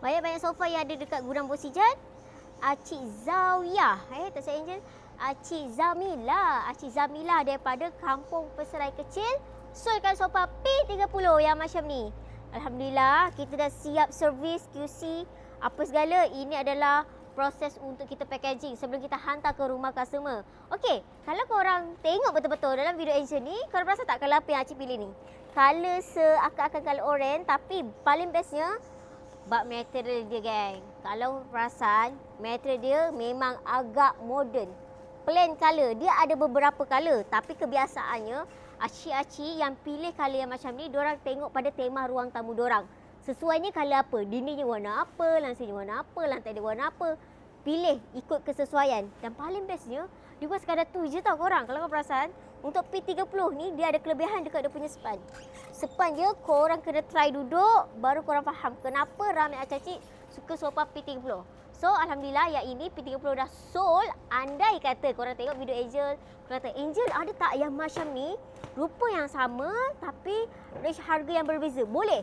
Banyak-banyak sofa yang ada dekat Gudang Bosijan. Cik Zawiyah, tak saya Angel. Cik Zamila daripada Kampung Peserai Kecil. Solkan sofa P30 yang macam ni. Alhamdulillah, kita dah siap servis, QC, apa segala. Ini adalah proses untuk kita packaging sebelum kita hantar ke rumah customer. Okey, kalau korang tengok betul-betul dalam video Angel ni, korang perasan tak colour apa yang Acik pilih ni? Colour seakan-akan colour orange, tapi paling bestnya bab material dia, geng. Kalau perasan, material dia memang agak modern. Plain colour, dia ada beberapa colour, tapi kebiasaannya acik-acik yang pilih colour yang macam ni, diorang tengok pada tema ruang tamu diorang. Sesuainya colour apa, dindingnya warna apa, lansirnya warna apa, lantai dia warna apa. Pilih ikut kesesuaian. Dan paling bestnya, dia buat sekadar tu je tau korang. Kalau korang perasan, untuk P30 ni dia ada kelebihan dekat dia punya span. Span dia korang kena try duduk, baru korang faham kenapa ramai acik-acik suka sofa P30. So, Alhamdulillah yang ini P30 dah sold. Andai kata korang tengok video Angel, korang kata, Angel ada tak yang macam ni, rupa yang sama tapi range harga yang berbeza? Boleh.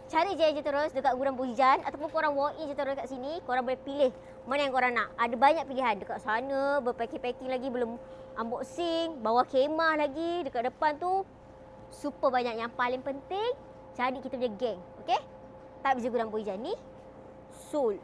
Cari je terus dekat Gudang Bosijan ataupun korang walk in je terus kat sini. Korang boleh pilih mana yang korang nak. Ada banyak pilihan dekat sana, berpacking-packing lagi, belum unboxing, bawah kemah lagi, dekat depan tu. Super banyak. Yang paling penting, cari kita punya geng. Okay? Tak bisa Gudang Bosijan ni sold.